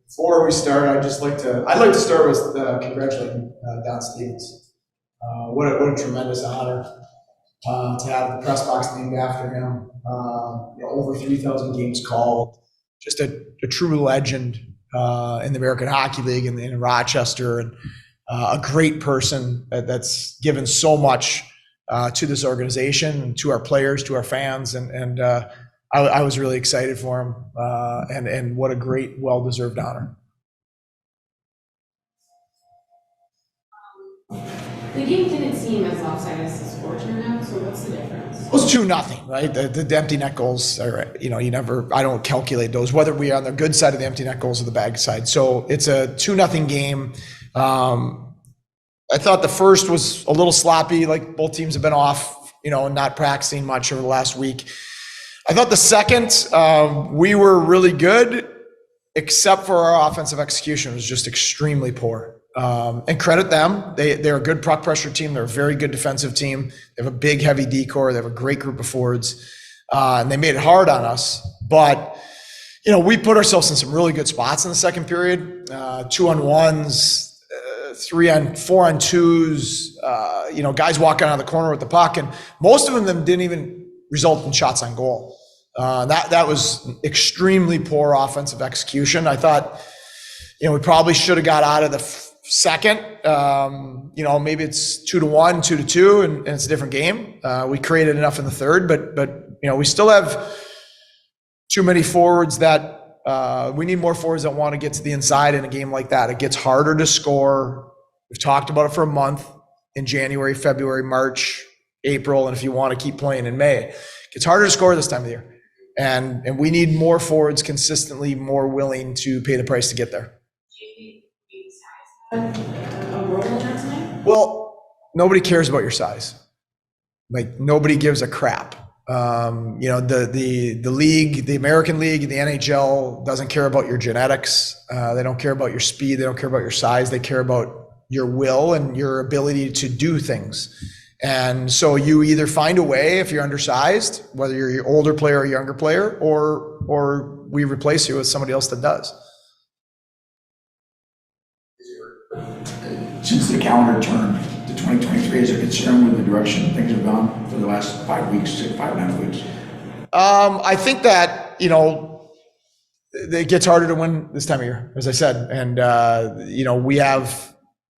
Before we start, I'd like to start with congratulating Don Stevens. What a tremendous honor to have the press box named after him. Over 3,000 games called. Just a true legend in the American Hockey League and in Rochester, and a great person that's given so much to this organization and to our players, to our fans, and I was really excited for him, and what a great, well-deserved honor. The game didn't seem as lopsided as the score turned out, so what's the difference? It was 2-0, right? The empty net goals are, I don't calculate those, whether we are on the good side of the empty net goals or the bad side. So it's a 2-0 game. I thought the first was a little sloppy, like both teams have been off, not practicing much over the last week. I thought the second, we were really good, except for our offensive execution was just extremely poor. And credit them. They're a good puck pressure team. They're a very good defensive team. They have a big, heavy D-core. They have a great group of forwards. And they made it hard on us. But, we put ourselves in some really good spots in the second period. 2-on-1s, 4-on-2s, guys walking out of the corner with the puck. And most of them didn't even result in shots on goal. That was extremely poor offensive execution. I thought, we probably should have got out of the second. Maybe it's 2-1, 2-2, and it's a different game. We created enough in the third, but we still have too many forwards that we need more forwards that want to get to the inside in a game like that. It gets harder to score. We've talked about it for a month in January, February, March, April, and if you want to keep playing in May. It gets harder to score this time of the year. And we need more forwards consistently more willing to pay the price to get there. A role in that tonight? Well, nobody cares about your size. Like, nobody gives a crap. The league, the American League, the NHL doesn't care about your genetics. They don't care about your speed. They don't care about your size. They care about your will and your ability to do things. And so you either find a way, if you're undersized, whether you're your older player or younger player, or we replace you with somebody else that does. Since the calendar turned to 2023, is there concern with the direction things have gone for the last 5 weeks, 5.5 weeks? I think that, it gets harder to win this time of year, as I said. And,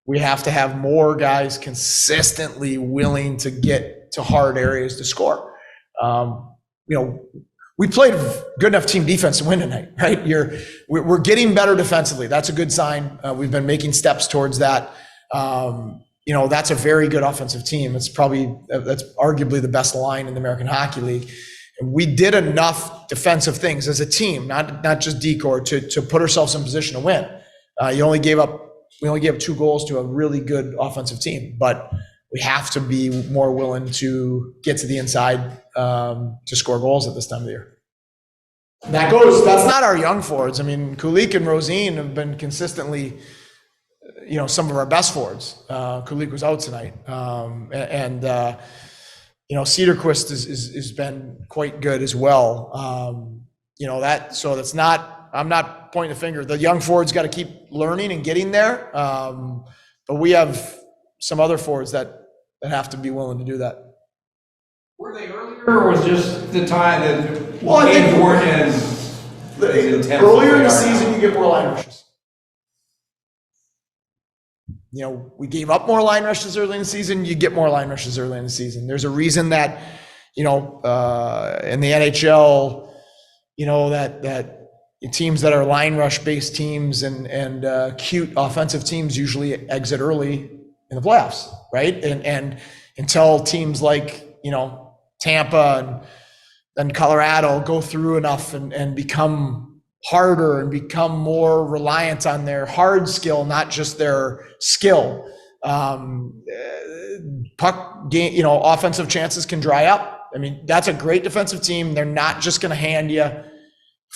we have to have more guys consistently willing to get to hard areas to score. We played good enough team defense to win tonight, right? We're getting better defensively. That's a good sign. We've been making steps towards that. That's a very good offensive team. That's arguably the best line in the American Hockey League. And we did enough defensive things as a team, not just D-core, to put ourselves in position to win. We only gave up 2 goals to a really good offensive team, but we have to be more willing to get to the inside to score goals at this time of the year. That's not our young forwards. I mean, Kulik and Rosine have been consistently, some of our best forwards. Kulik was out tonight. Cedarquist has been quite good as well. I'm not pointing the finger. The young forwards got to keep learning and getting there. But we have some other forwards that have to be willing to do that. Were they earlier, or was just the time that games weren't as intense? Earlier in the season, you get more line rushes. We gave up more line rushes early in the season. You get more line rushes early in the season. There's a reason that, in the NHL, that teams that are line rush based teams and cute offensive teams usually exit early in the playoffs, right? And until teams like, Tampa and Colorado go through enough and become harder and become more reliant on their hard skill, not just their skill. Puck game, offensive chances can dry up. I mean, that's a great defensive team. They're not just going to hand you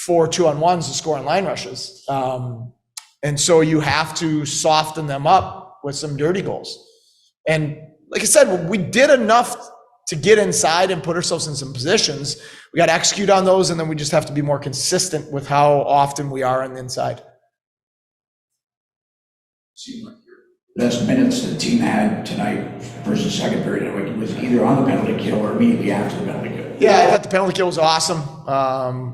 4 2-on-1s to score on line rushes. And so you have to soften them up with some dirty goals. And like I said, we did enough to get inside and put ourselves in some positions. We got to execute on those, and then we just have to be more consistent with how often we are on the inside. seemed like your best minutes the team had tonight versus second period, like it was either on the penalty kill or immediately after the penalty kill. Yeah, I thought the penalty kill was awesome.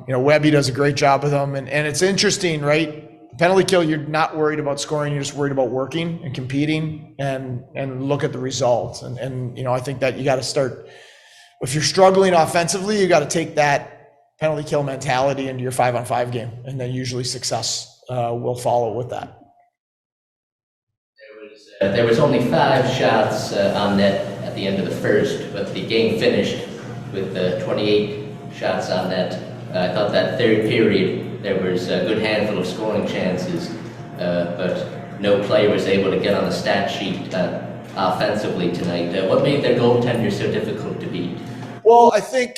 Webby does a great job with them. And it's interesting, right? The penalty kill, you're not worried about scoring. You're just worried about working and competing and look at the results. And I think that you got to start, if you're struggling offensively, you got to take that penalty kill mentality into your 5-on-5 game. And then usually success will follow with that. There was only 5 shots on net at the end of the first, but the game finished with 28 shots on net. I thought that third period there was a good handful of scoring chances, but no player was able to get on the stat sheet offensively tonight. What made their goaltender so difficult to beat? Well, I think,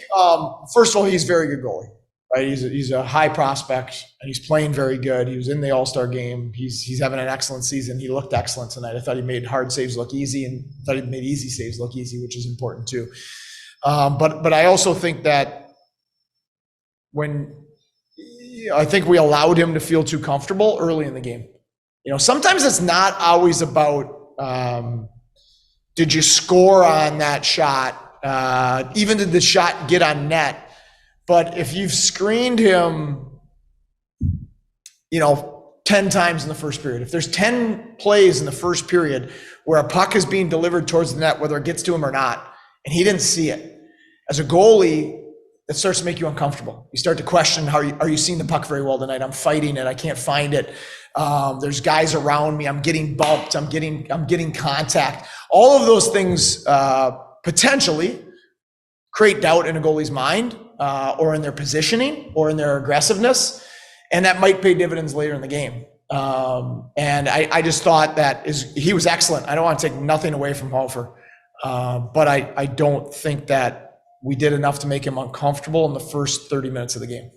first of all, he's a very good goalie. Right, he's a high prospect, and he's playing very good. He was in the All-Star game. He's having an excellent season. He looked excellent tonight. I thought he made hard saves look easy, and I thought he made easy saves look easy, which is important too. But I also think that I think we allowed him to feel too comfortable early in the game. Sometimes it's not always about did you score on that shot, even did the shot get on net. But if you've screened him, 10 times in the first period, if there's 10 plays in the first period where a puck is being delivered towards the net, whether it gets to him or not, and he didn't see it, as a goalie, it starts to make you uncomfortable. You start to question, are you seeing the puck very well tonight? I'm fighting it. I can't find it. There's guys around me. I'm getting bumped. I'm getting contact. All of those things potentially create doubt in a goalie's mind. Or in their positioning or in their aggressiveness, and that might pay dividends later in the game. And I just thought that he was excellent. I don't want to take nothing away from Hofer, but I don't think that we did enough to make him uncomfortable in the first 30 minutes of the game.